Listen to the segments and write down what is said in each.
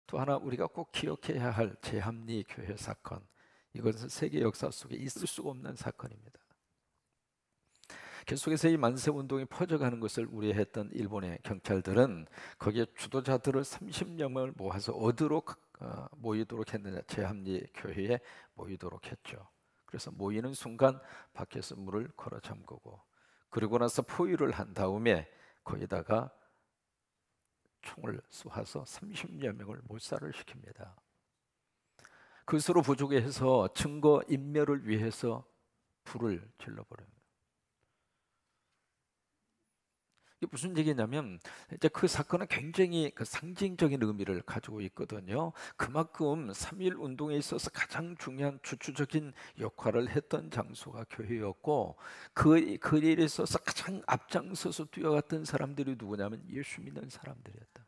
또 하나 우리가 꼭 기억해야 할 제합리 교회 사건, 이것은 세계 역사 속에 있을 수가 없는 사건입니다. 계속해서 이 만세운동이 퍼져가는 것을 우려했던 일본의 경찰들은 거기에 주도자들을 30명을 모아서 어디로 모이도록 했느냐, 제합리 교회에 모이도록 했죠. 그래서 모이는 순간 밖에서 문을 걸어 잠그고, 그리고 나서 포위를 한 다음에 거기다가 총을 쏘아서 30여 명을 몰살을 시킵니다. 그것으로 부족해서 증거 인멸을 위해서 불을 질러버립니다. 이게 무슨 얘기냐면, 이제 그 사건은 굉장히 그 상징적인 의미를 가지고 있거든요. 그만큼 3.1 운동에 있어서 가장 중요한 주축적인 역할을 했던 장소가 교회였고, 그 일에 있어서 가장 앞장서서 뛰어갔던 사람들이 누구냐면 예수 믿는 사람들이었다.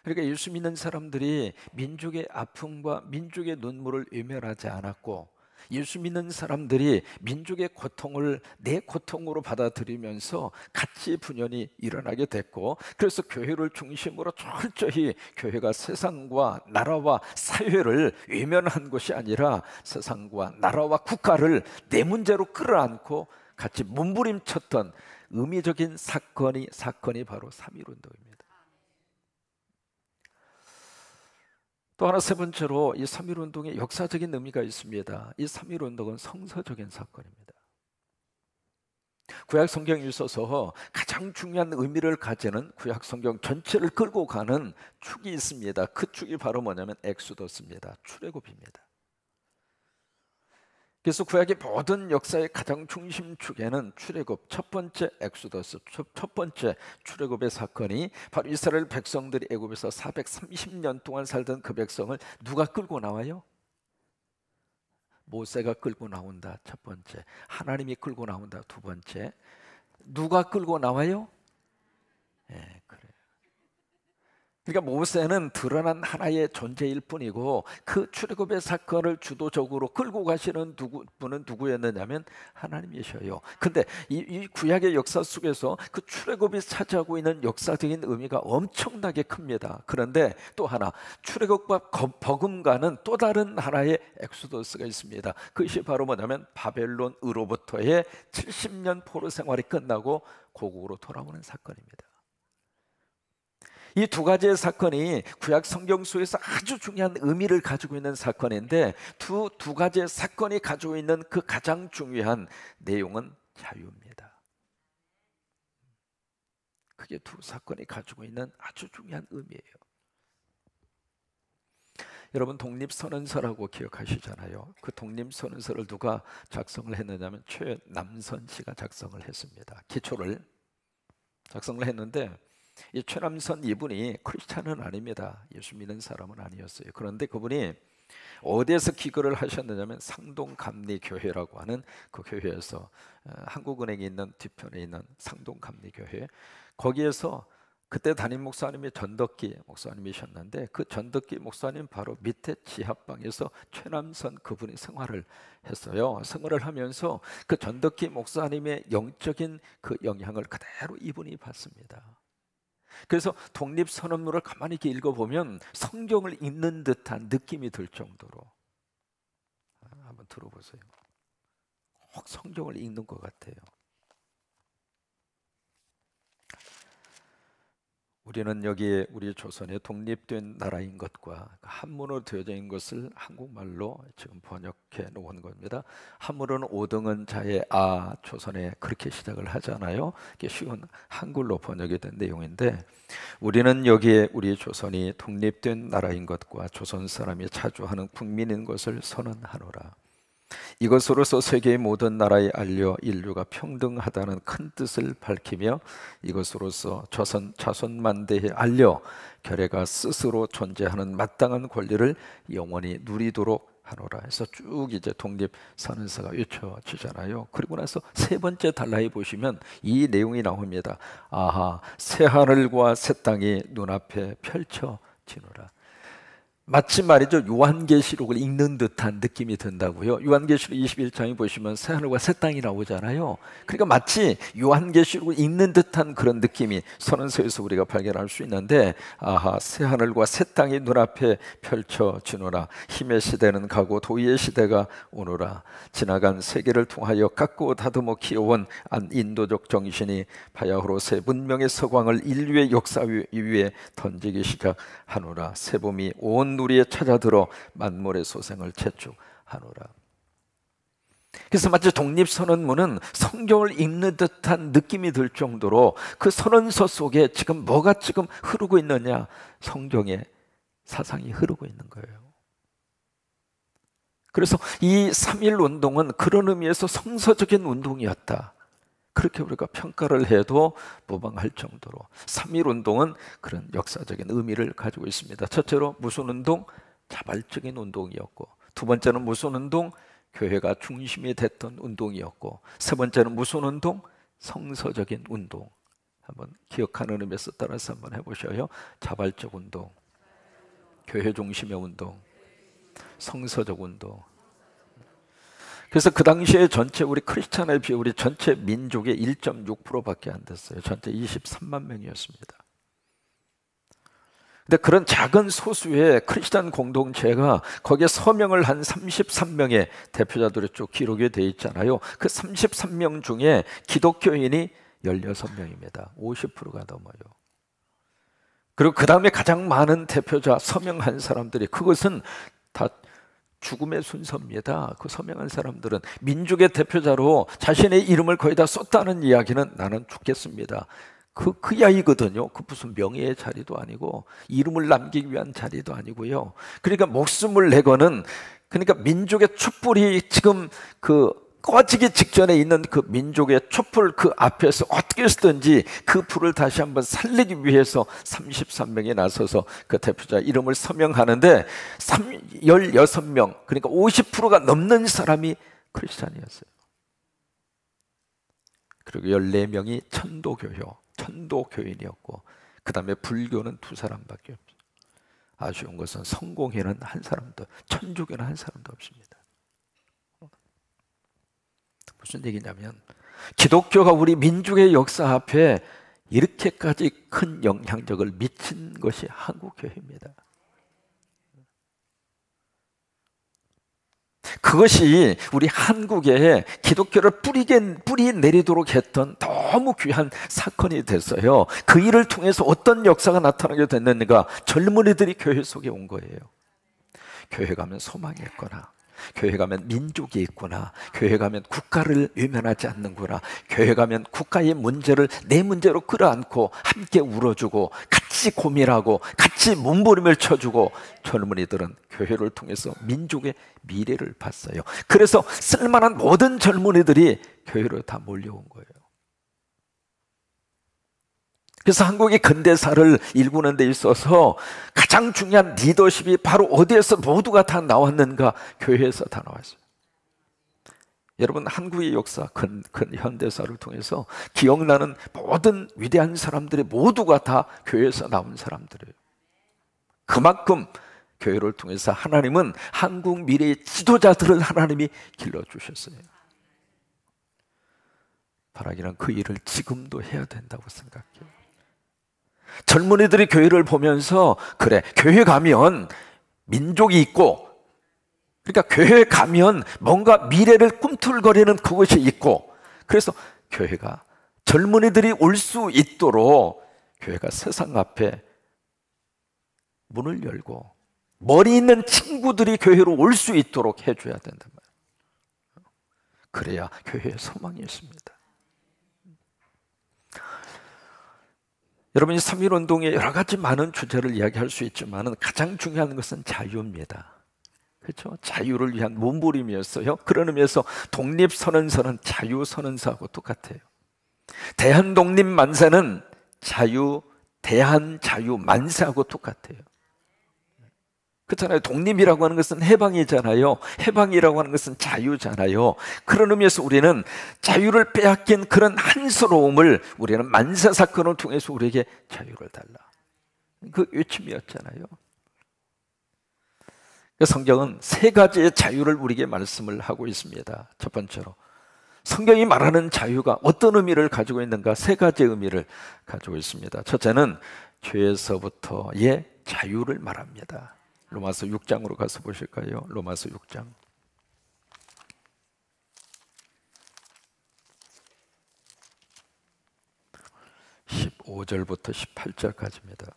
그러니까 예수 믿는 사람들이 민족의 아픔과 민족의 눈물을 외면하지 않았고, 예수 믿는 사람들이 민족의 고통을 내 고통으로 받아들이면서 같이 분연히 일어나게 됐고, 그래서 교회를 중심으로 철저히 교회가 세상과 나라와 사회를 외면한 것이 아니라 세상과 나라와 국가를 내 문제로 끌어안고 같이 몸부림쳤던 의미적인 사건이 바로 3.1 운동입니다. 또 하나, 세 번째로 이 3.1 운동의 역사적인 의미가 있습니다. 이 3.1 운동은 성서적인 사건입니다. 구약 성경에 있어서 가장 중요한 의미를 가지는 구약 성경 전체를 끌고 가는 축이 있습니다. 그 축이 바로 뭐냐면 엑소더스입니다. 출애굽입니다. 그래서 구약의 모든 역사의 가장 중심축에는 출애굽, 첫 번째 엑소더스, 첫 번째 출애굽의 사건이 바로 이스라엘 백성들이 애굽에서 430년 동안 살던 그 백성을 누가 끌고 나와요? 모세가 끌고 나온다, 첫 번째. 하나님이 끌고 나온다, 두 번째. 누가 끌고 나와요? 예, 그래요. 그러니까 모세는 드러난 하나의 존재일 뿐이고, 그 출애굽의 사건을 주도적으로 끌고 가시는 분은 누구였느냐면 하나님이셔요. 근데 이 구약의 역사 속에서 그 출애굽이 차지하고 있는 역사적인 의미가 엄청나게 큽니다. 그런데 또 하나, 출애굽과 버금가는 또 다른 하나의 엑소더스가 있습니다. 그것이 바로 뭐냐면 바벨론으로부터의 70년 포로 생활이 끝나고 고국으로 돌아오는 사건입니다. 이 두 가지의 사건이 구약 성경 속에서 아주 중요한 의미를 가지고 있는 사건인데, 두 가지의 사건이 가지고 있는 그 가장 중요한 내용은 자유입니다. 그게 두 사건이 가지고 있는 아주 중요한 의미예요. 여러분, 독립선언서라고 기억하시잖아요. 그 독립선언서를 누가 작성을 했느냐면 최남선 씨가 작성을 했습니다. 기초를 작성을 했는데, 이 최남선 이분이 크리스찬은 아닙니다. 예수 믿는 사람은 아니었어요. 그런데 그분이 어디에서 기거를 하셨느냐면 상동감리교회라고 하는 그 교회에서, 한국은행에 있는 뒤편에 있는 상동감리교회, 거기에서 그때 담임 목사님이 전덕기 목사님이셨는데, 그 전덕기 목사님 바로 밑에 지하방에서 최남선 그분이 생활을 했어요. 생활을 하면서 그 전덕기 목사님의 영적인 그 영향을 그대로 이분이 받습니다. 그래서 독립선언문을 가만히 이렇게 읽어보면 성경을 읽는 듯한 느낌이 들 정도로, 한번 들어보세요. 꼭 성경을 읽는 것 같아요. 우리는 여기에 우리 조선의 독립된 나라인 것과 한문으로 되어져 있는 것을 한국말로 지금 번역해 놓은 겁니다. 한문으로는 오등은 자의 조선에 그렇게 시작을 하잖아요. 이게 쉬운 한글로 번역이 된 내용인데, 우리는 여기에 우리 조선이 독립된 나라인 것과 조선 사람이 차주하는 국민인 것을 선언하노라. 이것으로서 세계의 모든 나라에 알려 인류가 평등하다는 큰 뜻을 밝히며, 이것으로서 자손 만대에 알려 결례가 스스로 존재하는 마땅한 권리를 영원히 누리도록 하노라 해서 쭉 이제 독립선언서가 외쳐지잖아요. 그리고 나서 세 번째 단락에 보시면 이 내용이 나옵니다. 아하, 새 하늘과 새 땅이 눈앞에 펼쳐지노라. 마치 말이죠, 요한계시록을 읽는 듯한 느낌이 든다고요. 요한계시록 21장에 보시면 새하늘과 새 땅이 나오잖아요. 그러니까 마치 요한계시록을 읽는 듯한 그런 느낌이 선언서에서 우리가 발견할 수 있는데, 아하, 새하늘과 새 땅이 눈앞에 펼쳐지노라. 힘의 시대는 가고 도의의 시대가 오노라. 지나간 세계를 통하여 깎고 다듬어 키워온 인도적 정신이 바야흐로 새 문명의 서광을 인류의 역사 위에 던지기 시작하노라. 새 봄이 온 우리에 찾아들어 만물의 소생을 재촉하노라. 그래서 마치 독립선언문은 성경을 읽는 듯한 느낌이 들 정도로 그 선언서 속에 지금 뭐가 지금 흐르고 있느냐, 성경의 사상이 흐르고 있는 거예요. 그래서 이 3.1 운동은 그런 의미에서 성서적인 운동이었다, 그렇게 우리가 평가를 해도 무방할 정도로 3.1 운동은 그런 역사적인 의미를 가지고 있습니다. 첫째로 무슨 운동? 자발적인 운동이었고, 두 번째는 무슨 운동? 교회가 중심이 됐던 운동이었고, 세 번째는 무슨 운동? 성서적인 운동. 한번 기억하는 의미에서 따라서 한번 해보셔요. 자발적 운동, 교회 중심의 운동, 성서적 운동. 그래서 그 당시에 전체 우리 크리스찬의 비율이 전체 민족의 1.6%밖에 안 됐어요. 전체 23만 명이었습니다. 근데 그런 작은 소수의 크리스찬 공동체가 거기에 서명을 한 33명의 대표자들이 쭉 기록이 되어 있잖아요. 그 33명 중에 기독교인이 16명입니다. 50%가 넘어요. 그리고 그 다음에 가장 많은 대표자 서명한 사람들이, 그것은 다 죽음의 순서입니다. 그 서명한 사람들은 민족의 대표자로 자신의 이름을 거의 다 썼다는 이야기는 나는 죽겠습니다, 그 이야기거든요. 그 무슨 명예의 자리도 아니고 이름을 남기기 위한 자리도 아니고요. 그러니까 목숨을 내고는, 그러니까 민족의 촛불이 지금 그 꺼지기 직전에 있는 그 민족의 촛불 그 앞에서 어떻게 해서든지 그 불을 다시 한번 살리기 위해서 33명이 나서서 그 대표자 이름을 서명하는데 16명, 그러니까 50%가 넘는 사람이 크리스찬이었어요. 그리고 14명이 천도교인이었고, 그 다음에 불교는 2사람밖에 없어요. 아쉬운 것은 성공회는 한 사람도, 천주교는 한 사람도 없습니다. 무슨 얘기냐면, 기독교가 우리 민족의 역사 앞에 이렇게까지 큰 영향력을 미친 것이 한국교회입니다. 그것이 우리 한국에 기독교를 뿌리 내리도록 했던 너무 귀한 사건이 됐어요. 그 일을 통해서 어떤 역사가 나타나게 됐는가? 젊은이들이 교회 속에 온 거예요. 교회 가면 소망이 있구나, 교회 가면 민족이 있구나, 교회 가면 국가를 외면하지 않는구나, 교회 가면 국가의 문제를 내 문제로 끌어안고 함께 울어주고 같이 고민하고 같이 몸부림을 쳐주고, 젊은이들은 교회를 통해서 민족의 미래를 봤어요. 그래서 쓸만한 모든 젊은이들이 교회로 다 몰려온 거예요. 그래서 한국의 근대사를 일구는 데 있어서 가장 중요한 리더십이 바로 어디에서 모두가 다 나왔는가? 교회에서 다 나왔어요. 여러분, 한국의 역사, 근 현대사를 통해서 기억나는 모든 위대한 사람들이 모두가 다 교회에서 나온 사람들이에요. 그만큼 교회를 통해서 하나님은 한국 미래의 지도자들을 하나님이 길러주셨어요. 바라기는 그 일을 지금도 해야 된다고 생각해요. 젊은이들이 교회를 보면서, 그래, 교회 가면 민족이 있고, 그러니까 교회 가면 뭔가 미래를 꿈틀거리는 그것이 있고, 그래서 교회가, 젊은이들이 올 수 있도록 교회가 세상 앞에 문을 열고 머리 있는 친구들이 교회로 올 수 있도록 해줘야 된단 말이에요. 그래야 교회에 소망이 있습니다. 여러분이 3.1 운동의 여러 가지 많은 주제를 이야기할 수 있지만 가장 중요한 것은 자유입니다. 그렇죠? 자유를 위한 몸부림이었어요. 그런 의미에서 독립선언서는 자유선언서하고 똑같아요. 대한독립만세는 대한자유만세하고 똑같아요. 그렇잖아요. 독립이라고 하는 것은 해방이잖아요. 해방이라고 하는 것은 자유잖아요. 그런 의미에서 우리는 자유를 빼앗긴 그런 한스러움을, 우리는 만세 사건을 통해서 우리에게 자유를 달라, 그 외침이었잖아요. 성경은 세 가지의 자유를 우리에게 말씀을 하고 있습니다. 첫 번째로 성경이 말하는 자유가 어떤 의미를 가지고 있는가? 세 가지의 의미를 가지고 있습니다. 첫째는 죄에서부터의 자유를 말합니다. 로마서 6장으로 가서 보실까요? 로마서 6장 15절부터 18절까지입니다.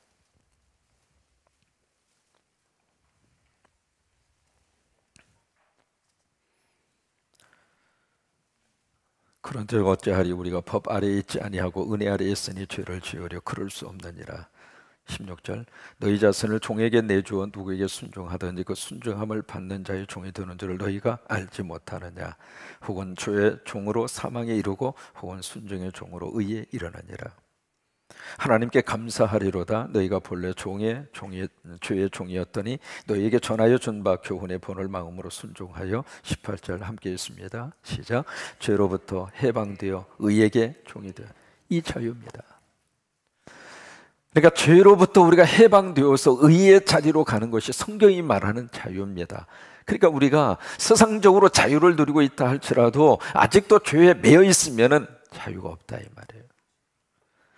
그런즉 어찌하리 우리가 법 아래에 있지 아니하고 은혜 아래에 있으니 죄를 지으려 그럴 수 없느니라. 16절 너희 자신을 종에게 내주어 누구에게 순종하든지 그 순종함을 받는 자의 종이 되는 줄을 너희가 알지 못하느냐. 혹은 죄의 종으로 사망에 이르고 혹은 순종의 종으로 의에 이르느니라. 하나님께 감사하리로다. 너희가 본래 죄의 종이었더니 너희에게 전하여 준 바 교훈의 본을 마음으로 순종하여 18절 함께 있습니다. 시작. 죄로부터 해방되어 의에게 종이 되어. 이 자유입니다. 그러니까 죄로부터 우리가 해방되어서 의의 자리로 가는 것이 성경이 말하는 자유입니다. 그러니까 우리가 세상적으로 자유를 누리고 있다 할지라도 아직도 죄에 매여 있으면 자유가 없다 이 말이에요.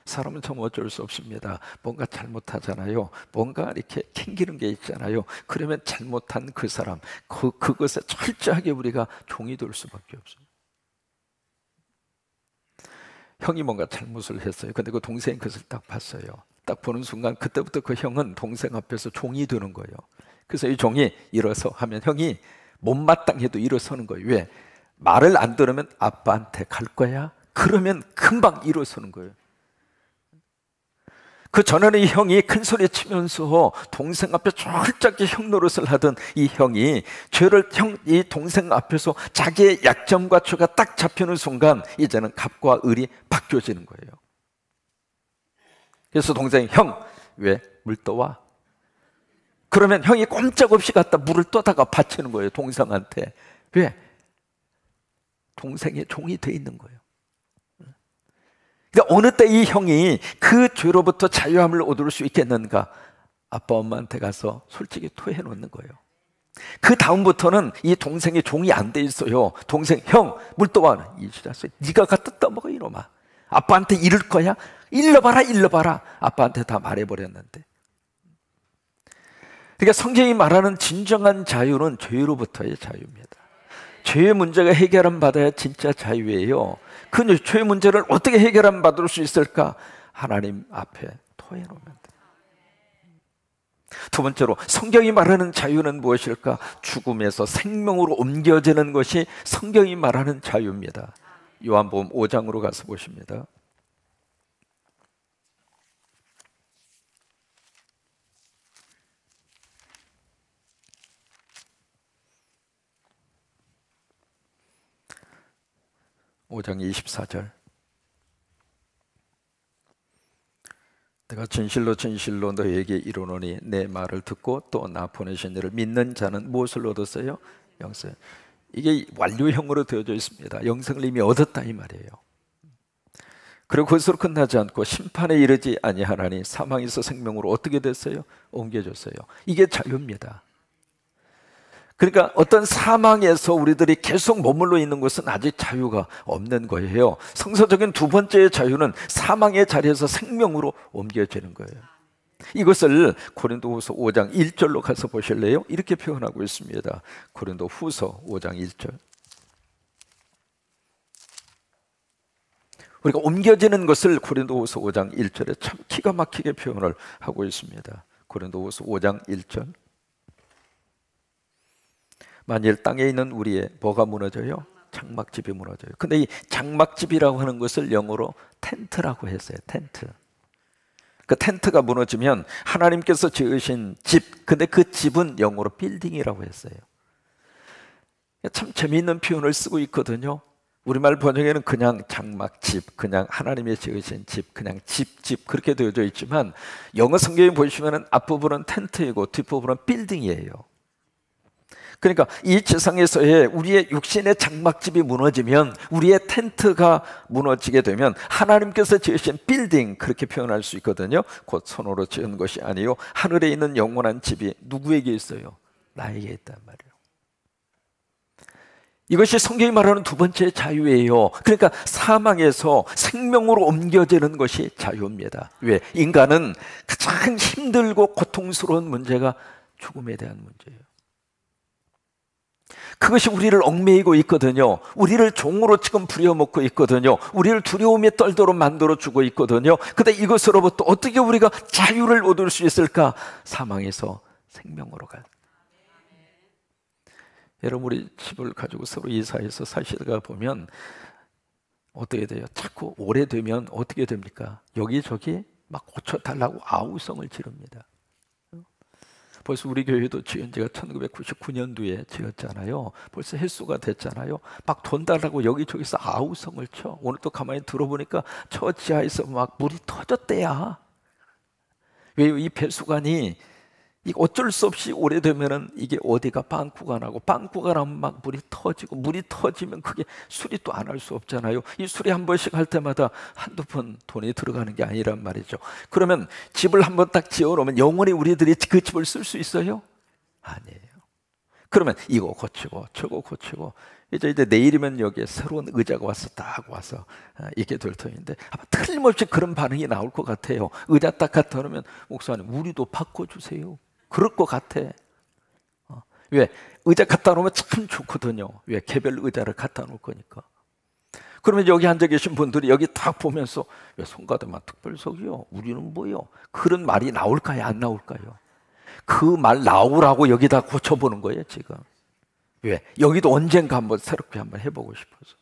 사람은 참 어쩔 수 없습니다. 뭔가 잘못하잖아요. 뭔가 이렇게 캥기는 게 있잖아요. 그러면 잘못한 그 사람, 그것에 철저하게 우리가 종이 될 수밖에 없어요. 형이 뭔가 잘못을 했어요. 근데 그 동생이 그것을 딱 봤어요. 딱 보는 순간 그때부터 그 형은 동생 앞에서 종이 되는 거예요. 그래서 이 종이 일어서 하면 형이 못마땅해도 일어서는 거예요. 왜? 말을 안 들으면 아빠한테 갈 거야? 그러면 금방 일어서는 거예요. 그 전에는 이 형이 큰 소리 치면서 동생 앞에 철저하게 형 노릇을 하던 이 형이 이 동생 앞에서 자기의 약점과 죄가 딱 잡히는 순간 이제는 갑과 을이 바뀌어지는 거예요. 그래서 동생이 형, 왜 물 떠와? 그러면 형이 꼼짝없이 갖다 물을 떠다가 바치는 거예요. 동생한테. 왜? 동생의 종이 돼 있는 거예요. 그러니까 어느 때 이 형이 그 죄로부터 자유함을 얻을 수 있겠는가? 아빠 엄마한테 가서 솔직히 토해 놓는 거예요. 그 다음부터는 이 동생의 종이 안 돼 있어요. 동생, 형, 물 떠와. 이 자식, 네가 갖다 떠먹어 이놈아. 아빠한테 이럴 거야? 일러봐라, 일러봐라. 아빠한테 다 말해버렸는데. 그러니까 성경이 말하는 진정한 자유는 죄로부터의 자유입니다. 죄의 문제가 해결함 받아야 진짜 자유예요. 그 죄의 문제를 어떻게 해결함 받을 수 있을까? 하나님 앞에 토해놓으면 돼요. 두 번째로 성경이 말하는 자유는 무엇일까? 죽음에서 생명으로 옮겨지는 것이 성경이 말하는 자유입니다. 요한복음 5장으로 가서 보십니다. (5장 24절) 내가 진실로 진실로 너희에게 이르노니 내 말을 듣고 또 나 보내신 이를 믿는 자는 무엇을 얻었어요? 영생. 이게 완료형으로 되어져 있습니다. 영생을 이미 얻었다 이 말이에요. 그리고 그것으로 끝나지 않고 심판에 이르지 아니하나니 사망에서 생명으로 어떻게 됐어요? 옮겨졌어요. 이게 자유입니다. 그러니까 어떤 사망에서 우리들이 계속 머물러 있는 것은 아직 자유가 없는 거예요. 성서적인 두 번째의 자유는 사망의 자리에서 생명으로 옮겨지는 거예요. 이것을 고린도후서 5장 1절로 가서 보실래요? 이렇게 표현하고 있습니다. 고린도후서 5장 1절. 우리가 옮겨지는 것을 고린도후서 5장 1절에 참 기가 막히게 표현을 하고 있습니다. 고린도후서 5장 1절. 만일 땅에 있는 우리의 뭐가 무너져요? 장막집이 무너져요. 근데 이 장막집이라고 하는 것을 영어로 텐트라고 했어요. 텐트. 그 텐트가 무너지면 하나님께서 지으신 집, 근데 그 집은 영어로 빌딩이라고 했어요. 참 재미있는 표현을 쓰고 있거든요. 우리말 번역에는 그냥 장막집, 그냥 하나님이 지으신 집, 그냥 집 그렇게 되어져 있지만 영어 성경에 보시면 앞부분은 텐트이고 뒷부분은 빌딩이에요. 그러니까 이 세상에서의 우리의 육신의 장막집이 무너지면, 우리의 텐트가 무너지게 되면 하나님께서 지으신 빌딩, 그렇게 표현할 수 있거든요. 곧 손으로 지은 것이 아니요 하늘에 있는 영원한 집이 누구에게 있어요? 나에게 있단 말이에요. 이것이 성경이 말하는 두 번째 자유예요. 그러니까 사망에서 생명으로 옮겨지는 것이 자유입니다. 왜? 인간은 가장 힘들고 고통스러운 문제가 죽음에 대한 문제예요. 그것이 우리를 얽매이고 있거든요. 우리를 종으로 지금 부려먹고 있거든요. 우리를 두려움에 떨도록 만들어주고 있거든요. 근데 이것으로부터 어떻게 우리가 자유를 얻을 수 있을까? 사망에서 생명으로 갈. 여러분, 우리 집을 가지고 서로 이사해서 사시다가 보면 어떻게 돼요? 자꾸 오래되면 어떻게 됩니까? 여기저기 막 고쳐달라고 아우성을 지릅니다. 벌써 우리 교회도 지은 지가 1999년도에 지었잖아요. 벌써 횟수가 됐잖아요. 막 돈 달라고 여기저기서 아우성을 쳐. 오늘 또 가만히 들어보니까 저 지하에서 막 물이 터졌대야. 왜요? 이 배수관이 이게 어쩔 수 없이 오래되면은 이게 어디가 빵꾸가 나고, 빵꾸가 나면 막 물이 터지고, 물이 터지면 그게 수리 또 안 할 수 없잖아요. 이 수리 한 번씩 할 때마다 한두 번 돈이 들어가는 게 아니란 말이죠. 그러면 집을 한번 딱 지어놓으면 영원히 우리들이 그 집을 쓸 수 있어요? 아니에요. 그러면 이거 고치고 저거 고치고 이제 내일이면 여기에 새로운 의자가 와서 딱 와서 이게 될 터인데 아마 틀림없이 그런 반응이 나올 것 같아요. 의자 딱 갖다 놓으면 목사님 우리도 바꿔주세요. 그럴 것 같아. 왜? 의자 갖다 놓으면 참 좋거든요. 왜? 개별 의자를 갖다 놓을 거니까. 그러면 여기 앉아 계신 분들이 여기 딱 보면서 왜 송가대만 특별석이요? 우리는 뭐요? 그런 말이 나올까요? 안 나올까요? 그 말 나오라고 여기다 고쳐보는 거예요 지금. 왜? 여기도 언젠가 한번 새롭게 한번 해보고 싶어서.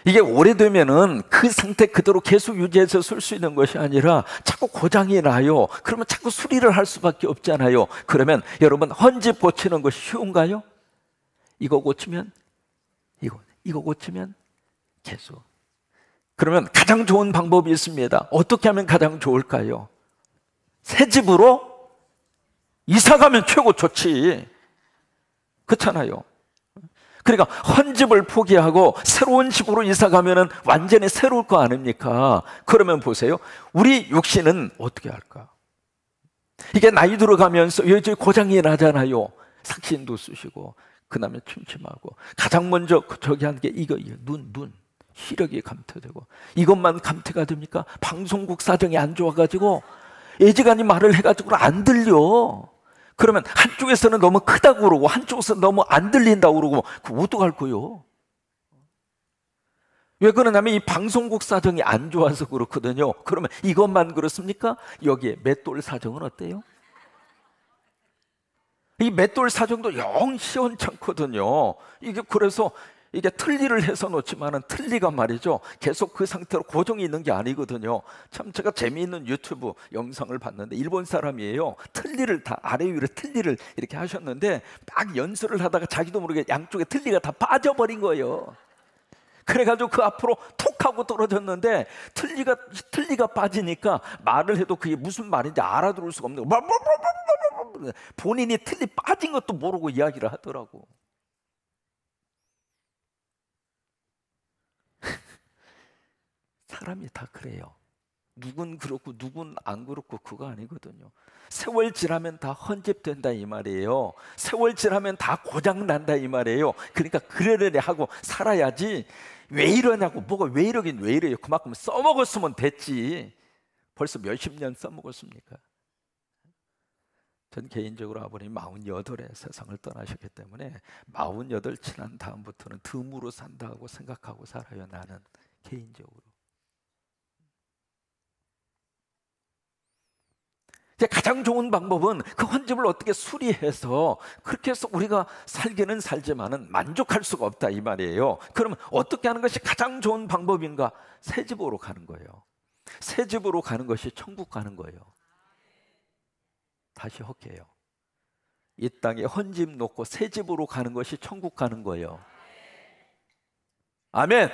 이게 오래되면은 그 상태 그대로 계속 유지해서 쓸 수 있는 것이 아니라 자꾸 고장이 나요. 그러면 자꾸 수리를 할 수밖에 없잖아요. 그러면 여러분 헌집 고치는 것이 쉬운가요? 이거 고치면 이거 고치면 계속. 그러면 가장 좋은 방법이 있습니다. 어떻게 하면 가장 좋을까요? 새 집으로 이사 가면 최고 좋지. 그렇잖아요. 그러니까 헌집을 포기하고 새로운 집으로 이사 가면은 완전히 새로울 거 아닙니까? 그러면 보세요. 우리 육신은 어떻게 할까? 이게 나이 들어가면서 여기 고장이 나잖아요. 삭신도 쑤시고 그다음에 침침하고 가장 먼저 저기 하는 게 이거 눈 시력이 감퇴되고 이것만 감퇴가 됩니까? 방송국 사정이 안 좋아가지고 애지간히 말을 해가지고 안 들려. 그러면 한쪽에서는 너무 크다고 그러고 한쪽에서는 너무 안 들린다고 그러고 그거 어떡할 거요? 왜 그러냐면 이 방송국 사정이 안 좋아서 그렇거든요. 그러면 이것만 그렇습니까? 여기에 맷돌 사정은 어때요? 이 맷돌 사정도 영 시원찮거든요. 이게 그래서 이게 틀니를 해서 놓지만은 틀니가 말이죠 계속 그 상태로 고정이 있는 게 아니거든요. 참 제가 재미있는 유튜브 영상을 봤는데 일본 사람이에요. 틀니를 다 아래 위로 틀니를 이렇게 하셨는데 막 연설을 하다가 자기도 모르게 양쪽에 틀니가 다 빠져버린 거예요. 그래가지고 그 앞으로 톡 하고 떨어졌는데 틀니가 빠지니까 말을 해도 그게 무슨 말인지 알아들을 수가 없는 거예요. 본인이 틀니 빠진 것도 모르고 이야기를 하더라고. 사람이 다 그래요. 누군 그렇고 누군 안 그렇고 그거 아니거든요. 세월 지나면 다 헌집된다 이 말이에요. 세월 지나면 다 고장난다 이 말이에요. 그러니까 그러려니 하고 살아야지. 왜 이러냐고. 뭐가 왜 이러긴 왜 이래요. 그만큼 써먹었으면 됐지. 벌써 몇십 년 써먹었습니까? 전 개인적으로 아버님 48에 세상을 떠나셨기 때문에 48 지난 다음부터는 덤으로 산다고 생각하고 살아요. 나는 개인적으로. 가장 좋은 방법은 그 헌집을 어떻게 수리해서 그렇게 해서 우리가 살기는 살지만은 만족할 수가 없다 이 말이에요. 그러면 어떻게 하는 것이 가장 좋은 방법인가? 새 집으로 가는 거예요. 새 집으로 가는 것이 천국 가는 거예요. 다시 할게요. 이 땅에 헌집 놓고 새 집으로 가는 것이 천국 가는 거예요. 아멘.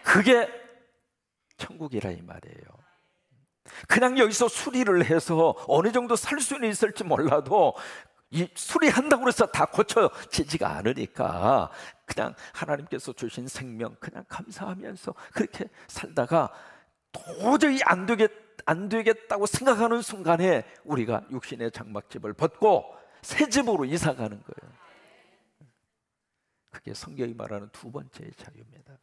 그게 천국이라 이 말이에요. 그냥 여기서 수리를 해서 어느 정도 살 수는 있을지 몰라도 이 수리한다고 해서 다 고쳐지지가 않으니까 그냥 하나님께서 주신 생명 그냥 감사하면서 그렇게 살다가 도저히 안 되겠다고 생각하는 순간에 우리가 육신의 장막집을 벗고 새 집으로 이사 가는 거예요. 그게 성경이 말하는 두 번째의 자유입니다.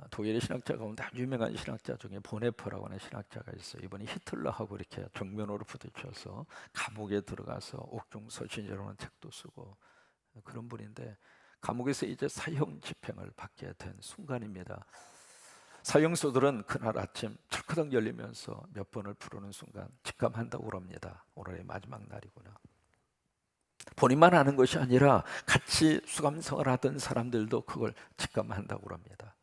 독일의 신학자 가운데 아주 유명한 신학자 중에 보네퍼라고 하는 신학자가 있어요. 이번에 히틀러하고 이렇게 정면으로 부딪혀서 감옥에 들어가서 옥중서신이라는 책도 쓰고 그런 분인데, 감옥에서 이제 사형 집행을 받게 된 순간입니다. 사형소들은 그날 아침 철커덕 열리면서 몇 번을 부르는 순간 직감한다고 그럽니다. 오늘의 마지막 날이구나. 본인만 아는 것이 아니라 같이 수감생활 하던 사람들도 그걸 직감한다고 그럽니다.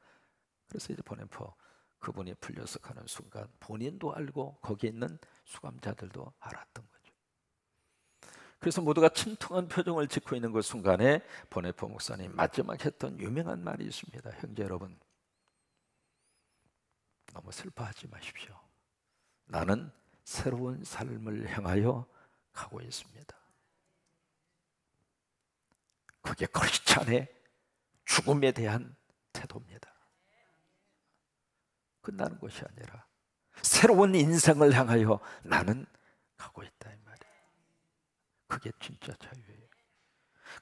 그래서 이제 보네퍼 그분이 풀려서 가는 순간 본인도 알고 거기 있는 수감자들도 알았던 거죠. 그래서 모두가 침통한 표정을 짓고 있는 그 순간에 보네퍼 목사님 마지막 했던 유명한 말이 있습니다. 형제 여러분, 너무 슬퍼하지 마십시오. 나는 새로운 삶을 향하여 가고 있습니다. 그게 크리스찬의 죽음에 대한 태도입니다. 끝나는 것이 아니라 새로운 인생을 향하여 나는 가고 있다, 이 말이에요. 그게 진짜 자유예요.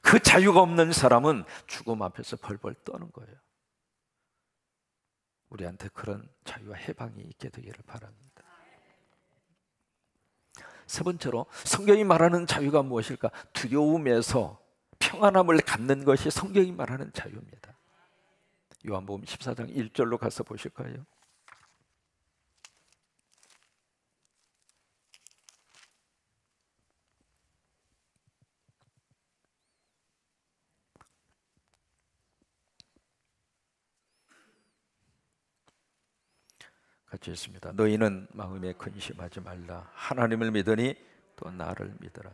그 자유가 없는 사람은 죽음 앞에서 벌벌 떠는 거예요. 우리한테 그런 자유와 해방이 있게 되기를 바랍니다. 세 번째로 성경이 말하는 자유가 무엇일까? 두려움에서 평안함을 갖는 것이 성경이 말하는 자유입니다. 요한복음 14장 1절로 가서 보실까요? 같이 있습니다. 너희는 마음에 근심하지 말라. 하나님을 믿으니 또 나를 믿으라.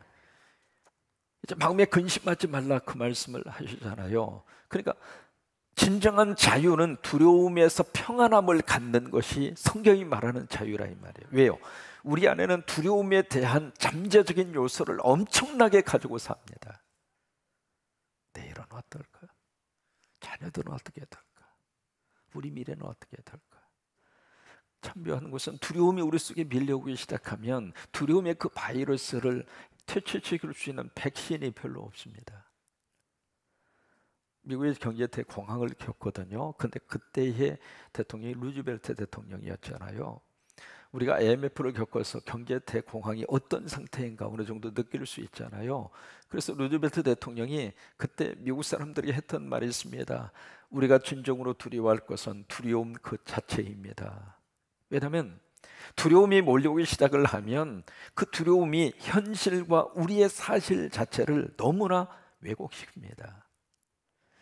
이제 마음에 근심하지 말라 그 말씀을 하시잖아요. 그러니까 진정한 자유는 두려움에서 평안함을 갖는 것이 성경이 말하는 자유라 이 말이에요. 왜요? 우리 안에는 두려움에 대한 잠재적인 요소를 엄청나게 가지고 삽니다. 내일은 어떨까? 자녀들은 어떻게 될까? 우리 미래는 어떻게 될까? 참 묘한 것은 두려움이 우리 속에 밀려오기 시작하면 두려움의 그 바이러스를 퇴치시킬 수 있는 백신이 별로 없습니다. 미국의 경제 대공황을 겪거든요. 근데 그때의 대통령이 루즈벨트 대통령이었잖아요. 우리가 IMF를 겪어서 경제 대공황이 어떤 상태인가 어느 정도 느낄 수 있잖아요. 그래서 루즈벨트 대통령이 그때 미국 사람들이 했던 말이 있습니다. 우리가 진정으로 두려워할 것은 두려움 그 자체입니다. 왜냐하면 두려움이 몰려오기 시작을 하면 그 두려움이 현실과 우리의 사실 자체를 너무나 왜곡시킵니다.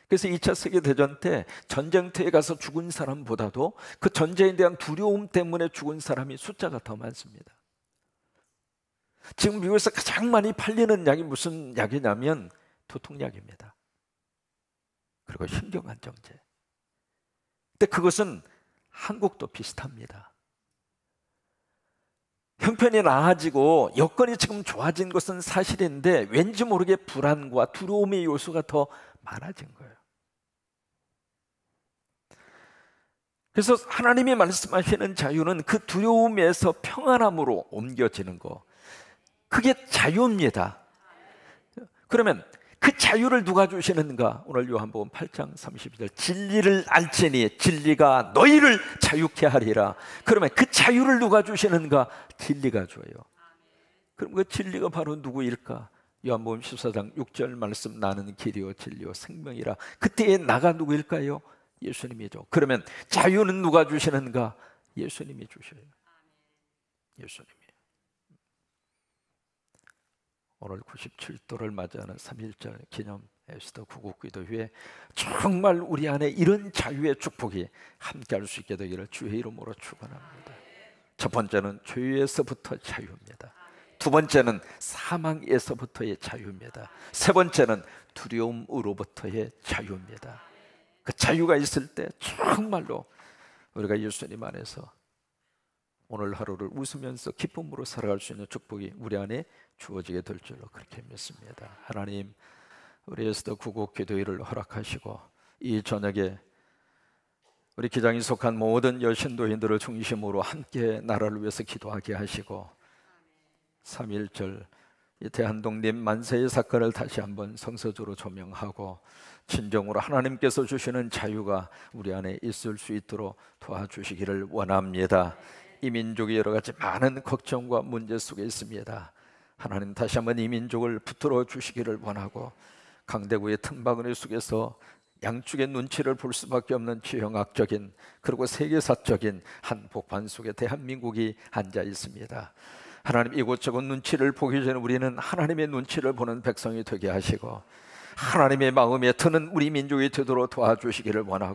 그래서 2차 세계대전 때 전쟁터에 가서 죽은 사람보다도 그 전쟁에 대한 두려움 때문에 죽은 사람이 숫자가 더 많습니다. 지금 미국에서 가장 많이 팔리는 약이 무슨 약이냐면 두통약입니다. 그리고 신경안정제. 근데 그것은 한국도 비슷합니다. 형편이 나아지고 여건이 지금 좋아진 것은 사실인데 왠지 모르게 불안과 두려움의 요소가 더 많아진 거예요. 그래서 하나님이 말씀하시는 자유는 그 두려움에서 평안함으로 옮겨지는 거, 그게 자유입니다. 그러면 그 자유를 누가 주시는가? 오늘 요한복음 8장 32절 진리를 알지니 진리가 너희를 자유케 하리라. 그러면 그 자유를 누가 주시는가? 진리가 줘요. 그럼 그 진리가 바로 누구일까? 요한복음 14장 6절 말씀 나는 길이요 진리요 생명이라. 그때의 나가 누구일까요? 예수님이죠. 그러면 자유는 누가 주시는가? 예수님이 주셔요. 예수님이. 오늘 97도를 맞이하는 3.1절 기념 에스더 구국기도 후에 정말 우리 안에 이런 자유의 축복이 함께할 수 있게 되기를 주의 이름으로 축원합니다. 첫 번째는 죄에서부터 자유입니다. 두 번째는 사망에서부터의 자유입니다. 세 번째는 두려움으로부터의 자유입니다. 그 자유가 있을 때 정말로 우리가 예수님 안에서 오늘 하루를 웃으면서 기쁨으로 살아갈 수 있는 축복이 우리 안에 주어지게 될 줄로 그렇게 믿습니다. 하나님, 우리 에스더 구국 기도회를 허락하시고 이 저녁에 우리 기장에 속한 모든 여신도인들을 중심으로 함께 나라를 위해서 기도하게 하시고 3.1절 이 대한독립 만세의 사건을 다시 한번 성서적으로 조명하고 진정으로 하나님께서 주시는 자유가 우리 안에 있을 수 있도록 도와주시기를 원합니다. 이 민족이 여러 가지 많은 걱정과 문제 속에 있습니다. 하나님 다시 한번 이 민족을 붙들어 주시기를 원하고 강대구의 틈바구니 속에서 양쪽의 눈치를 볼 수밖에 없는 지형학적인 그리고 세계사적인 한복판 속에 대한민국이 앉아 있습니다. 하나님 이곳저곳 눈치를 보기 전에 우리는 하나님의 눈치를 보는 백성이 되게 하시고 하나님의 마음에 드는 우리 민족이 되도록 도와주시기를 원하고